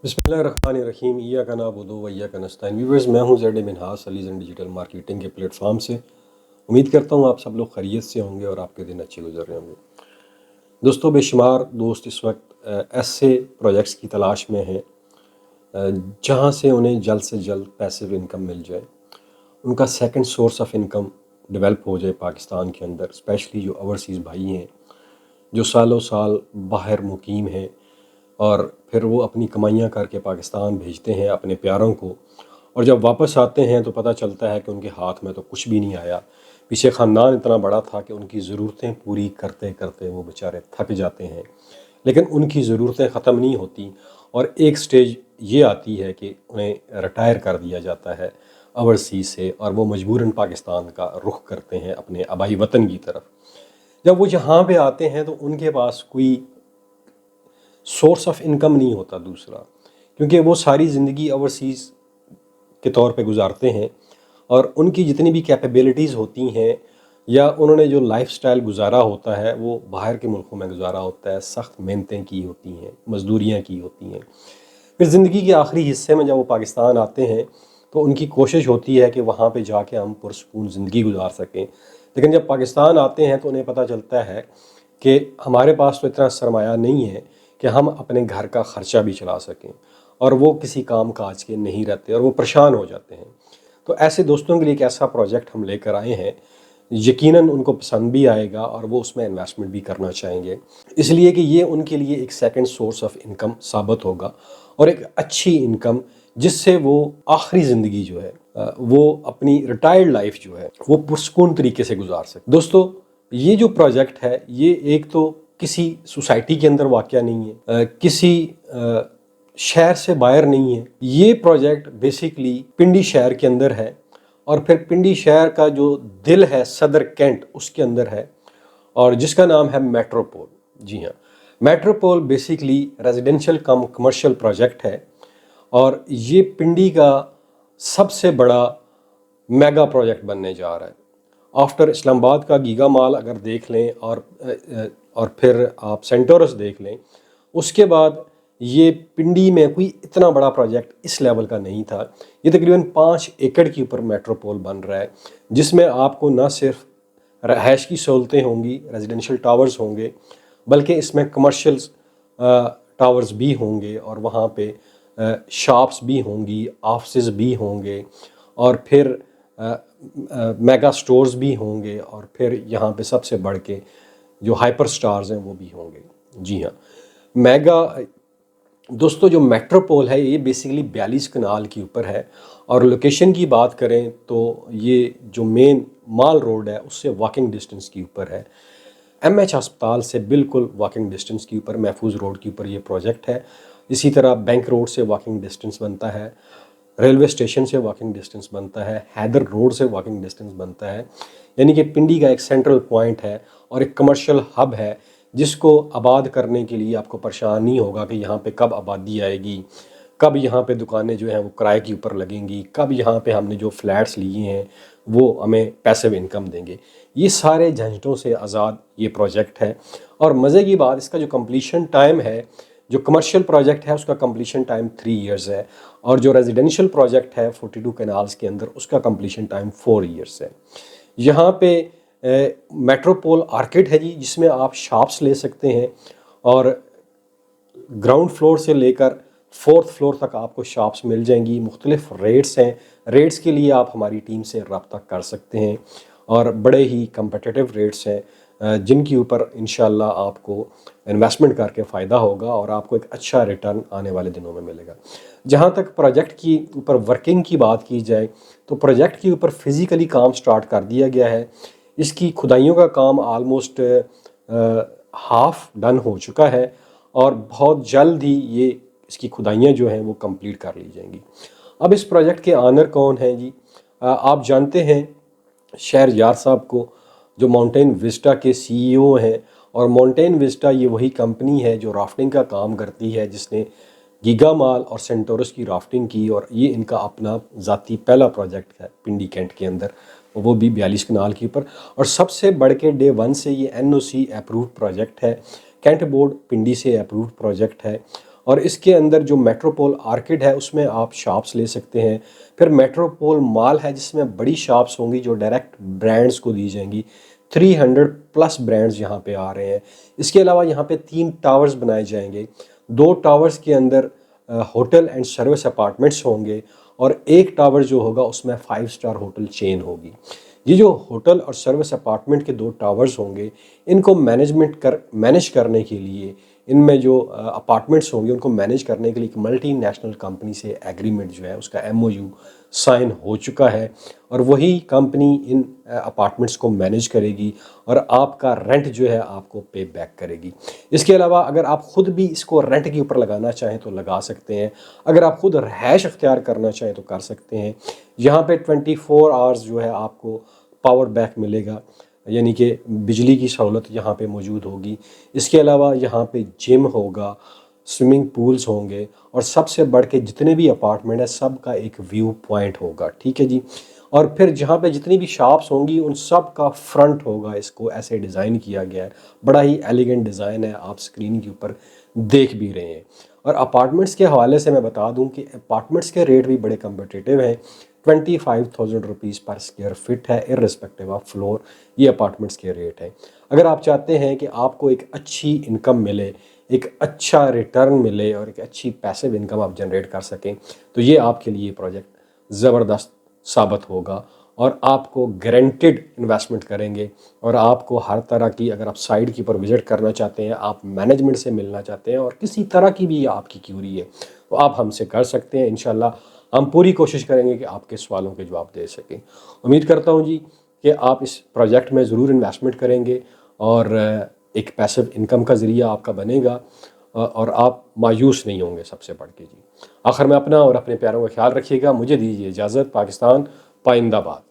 बिस्मिल्लाहिर्रहमानिर्रहीम इय्याका नअबुदु व इय्याका नस्तईन। व्यूअर्स, मैं हूं ज़ैड मिनहास सलीज़न डिजिटल मार्केटिंग के प्लेटफॉर्म से। उम्मीद करता हूं आप सब लोग खैरियत से होंगे और आपके दिन अच्छे गुजर रहे होंगे। दोस्तों, बेशुमार दोस्त इस वक्त ऐसे प्रोजेक्ट्स की तलाश में हैं जहां से उन्हें जल्द से जल्द पैसिव इनकम मिल जाए, उनका second source of income develop हो जाए पाकिस्तान के अंदर। स्पेशली जो ओवरसीज़ भाई हैं जो सालों साल बाहर मुकीम हैं और फिर वो अपनी कमाइयाँ करके पाकिस्तान भेजते हैं अपने प्यारों को, और जब वापस आते हैं तो पता चलता है कि उनके हाथ में तो कुछ भी नहीं आया। पीछे ख़ानदान इतना बड़ा था कि उनकी ज़रूरतें पूरी करते करते वो बेचारे थक जाते हैं, लेकिन उनकी ज़रूरतें ख़त्म नहीं होती और एक स्टेज ये आती है कि उन्हें रिटायर कर दिया जाता है ओवरसीज़ से, और वो मजबूरन पाकिस्तान का रुख करते हैं अपने आबाई वतन की तरफ। जब वो यहाँ पे आते हैं तो उनके पास कोई सोर्स ऑफ इनकम नहीं होता दूसरा, क्योंकि वो सारी ज़िंदगी ओवरसीज़ के तौर पे गुजारते हैं और उनकी जितनी भी कैपेबिलिटीज़ होती हैं या उन्होंने जो लाइफस्टाइल गुजारा होता है वो बाहर के मुल्कों में गुजारा होता है। सख्त मेहनतें की होती हैं, मजदूरियाँ की होती हैं। फिर ज़िंदगी के आखिरी हिस्से में जब वो पाकिस्तान आते हैं तो उनकी कोशिश होती है कि वहाँ पे जाके हम पुरसकून ज़िंदगी गुजार सकें। लेकिन जब पाकिस्तान आते हैं तो उन्हें पता चलता है कि हमारे पास तो इतना सरमाया नहीं है कि हम अपने घर का ख़र्चा भी चला सकें, और वो किसी काम काज के नहीं रहते और वो परेशान हो जाते हैं। तो ऐसे दोस्तों के लिए एक ऐसा प्रोजेक्ट हम लेकर आए हैं, यकीनन उनको पसंद भी आएगा और वो उसमें इन्वेस्टमेंट भी करना चाहेंगे, इसलिए कि ये उनके लिए एक सेकंड सोर्स ऑफ इनकम साबित होगा और एक अच्छी इनकम जिससे वो आखिरी ज़िंदगी जो है वो अपनी रिटायर्ड लाइफ जो है वो पुरसकून तरीके से गुजार सके। दोस्तों, ये जो प्रोजेक्ट है ये एक तो किसी सोसाइटी के अंदर वाक़या नहीं है, किसी शहर से बाहर नहीं है। ये प्रोजेक्ट बेसिकली पिंडी शहर के अंदर है और फिर पिंडी शहर का जो दिल है सदर कैंट उसके अंदर है, और जिसका नाम है मेट्रोपोल। जी हाँ, मेट्रोपोल बेसिकली रेजिडेंशियल कम कमर्शियल प्रोजेक्ट है और ये पिंडी का सबसे बड़ा मेगा प्रोजेक्ट बनने जा रहा है। आफ्टर इस्लामाबाद का गीगा मॉल अगर देख लें और फिर आप सेंटोरस देख लें, उसके बाद ये पिंडी में कोई इतना बड़ा प्रोजेक्ट इस लेवल का नहीं था। ये तकरीबन 5 एकड़ के ऊपर मेट्रोपोल बन रहा है, जिसमें आपको ना सिर्फ रहायश की सहूलतें होंगी, रेजिडेंशियल टावर्स होंगे, बल्कि इसमें कमर्शियल टावर्स भी होंगे और वहाँ पे शॉप्स भी होंगी, ऑफिस भी होंगे, और फिर मेगा स्टोर्स भी होंगे, और फिर यहाँ पे सबसे बढ़ के जो हाइपर स्टार्स हैं वो भी होंगे। जी हाँ, मेगा दोस्तों जो मेट्रोपोल है ये बेसिकली 42 कनाल के ऊपर है, और लोकेशन की बात करें तो ये जो मेन माल रोड है उससे वॉकिंग डिस्टेंस के ऊपर है। एमएच अस्पताल से बिल्कुल वॉकिंग डिस्टेंस के ऊपर, महफूज रोड के ऊपर ये प्रोजेक्ट है। इसी तरह बैंक रोड से वॉकिंग डिस्टेंस बनता है, रेलवे स्टेशन से वॉकिंग डिस्टेंस बनता है, हैदर रोड से वॉकिंग डिस्टेंस बनता है। यानी कि पिंडी का एक सेंट्रल पॉइंट है और एक कमर्शियल हब है जिसको आबाद करने के लिए आपको परेशान नहीं होगा कि यहाँ पे कब आबादी आएगी, कब यहाँ पे दुकानें जो हैं वो किराए के ऊपर लगेंगी, कब यहाँ पे हमने जो फ्लैट्स लिए हैं वो हमें पैसिव इनकम देंगे। ये सारे झंझटों से आज़ाद ये प्रोजेक्ट है। और मज़े की बात, इसका जो कंप्लीशन टाइम है, जो कमर्शियल प्रोजेक्ट है उसका कंप्लीशन टाइम 3 इयर्स है, और जो रेजिडेंशियल प्रोजेक्ट है 42 कैनाल्स के अंदर उसका कंप्लीशन टाइम 4 इयर्स है। यहाँ पे मेट्रोपोल आर्किड है जी, जिसमें आप शॉप्स ले सकते हैं और ग्राउंड फ्लोर से लेकर 4th फ्लोर तक आपको शॉप्स मिल जाएंगी। मुख्तलिफ रेट्स हैं, रेट्स के लिए आप हमारी टीम से रब्ता कर सकते हैं और बड़े ही कम्पटिटिव रेट्स हैं जिनके ऊपर इंशाल्लाह आपको इन्वेस्टमेंट करके फ़ायदा होगा और आपको एक अच्छा रिटर्न आने वाले दिनों में मिलेगा। जहाँ तक प्रोजेक्ट की ऊपर वर्किंग की बात की जाए तो प्रोजेक्ट के ऊपर फिज़िकली काम स्टार्ट कर दिया गया है। इसकी खुदाइयों का काम आलमोस्ट हाफ डन हो चुका है और बहुत जल्द ही ये इसकी खुदाइयाँ जो हैं वो कंप्लीट कर ली जाएंगी। अब इस प्रोजेक्ट के ऑनर कौन हैं जी? आप जानते हैं शहर यार साहब को, जो माउंटेन विस्टा के सीईओ हैं, और माउंटेन विस्टा ये वही कंपनी है जो राफ्टिंग का काम करती है, जिसने गीगा माल और सेंटोरस की राफ्टिंग की, और ये इनका अपना ज़ाती पहला प्रोजेक्ट है पिंडी कैंट के अंदर, वो भी 42 कनाल के ऊपर। और सबसे बढ़ के डे 1 से ये NOC अप्रूव्ड प्रोजेक्ट है, कैंट बोर्ड पिंडी से अप्रूव्ड प्रोजेक्ट है, और इसके अंदर जो मेट्रोपोल आर्किड है उसमें आप शॉप्स ले सकते हैं। फिर मेट्रोपोल मॉल है जिसमें बड़ी शॉप्स होंगी जो डायरेक्ट ब्रांड्स को दी जाएंगी। 300 प्लस ब्रांड्स यहाँ पे आ रहे हैं। इसके अलावा यहाँ पे 3 टावर्स बनाए जाएंगे। 2 टावर्स के अंदर होटल एंड सर्विस अपार्टमेंट्स होंगे और एक टावर जो होगा उसमें 5 स्टार होटल चेन होगी। ये जो होटल और सर्विस अपार्टमेंट के 2 टावर्स होंगे, इनको मैनेज करने के लिए, इनमें जो अपार्टमेंट्स होंगे उनको मैनेज करने के लिए एक मल्टीनेशनल कंपनी से एग्रीमेंट जो है उसका MOU साइन हो चुका है और वही कंपनी इन अपार्टमेंट्स को मैनेज करेगी और आपका रेंट जो है आपको पे बैक करेगी। इसके अलावा अगर आप खुद भी इसको रेंट के ऊपर लगाना चाहें तो लगा सकते हैं। अगर आप खुद रहायश अख्तियार करना चाहें तो कर सकते हैं। यहाँ पे 24 आवर्स जो है आपको पावर बैक मिलेगा, यानी कि बिजली की सहूलत यहाँ पे मौजूद होगी। इसके अलावा यहाँ पे जिम होगा, स्विमिंग पूल्स होंगे और सबसे बढ़ के जितने भी अपार्टमेंट है सब का एक व्यू पॉइंट होगा, ठीक है जी। और फिर जहाँ पे जितनी भी शॉप्स होंगी उन सब का फ्रंट होगा, इसको ऐसे डिज़ाइन किया गया है। बड़ा ही एलिगेंट डिज़ाइन है, आप स्क्रीन के ऊपर देख भी रहे हैं। और अपार्टमेंट्स के हवाले से मैं बता दूं कि अपार्टमेंट्स के रेट भी बड़े कम्पिटिटिव हैं। 25,000 रुपीज़ पर स्क्वायर फिट है, इर्रिस्पेक्टिव ऑफ फ्लोर, ये अपार्टमेंट्स के रेट है। अगर आप चाहते हैं कि आपको एक अच्छी इनकम मिले, एक अच्छा रिटर्न मिले और एक अच्छी पैसिव इनकम आप जनरेट कर सकें, तो ये आपके लिए प्रोजेक्ट ज़बरदस्त साबित होगा और आपको गारंटेड इन्वेस्टमेंट करेंगे। और आपको हर तरह की, अगर आप साइट के ऊपर विज़िट करना चाहते हैं, आप मैनेजमेंट से मिलना चाहते हैं और किसी तरह की भी आपकी क्यूरी है तो आप हमसे कर सकते हैं। इंशाल्लाह हम पूरी कोशिश करेंगे कि आपके सवालों के जवाब दे सकें। उम्मीद करता हूँ जी कि आप इस प्रोजेक्ट में ज़रूर इन्वेस्टमेंट करेंगे और एक पैसिव इनकम का ज़रिया आपका बनेगा और आप मायूस नहीं होंगे सबसे बढ़ के जी। आखिर में अपना और अपने प्यारों का ख्याल रखिएगा। मुझे दीजिए इजाज़त। पाकिस्तान पाइंदाबाद।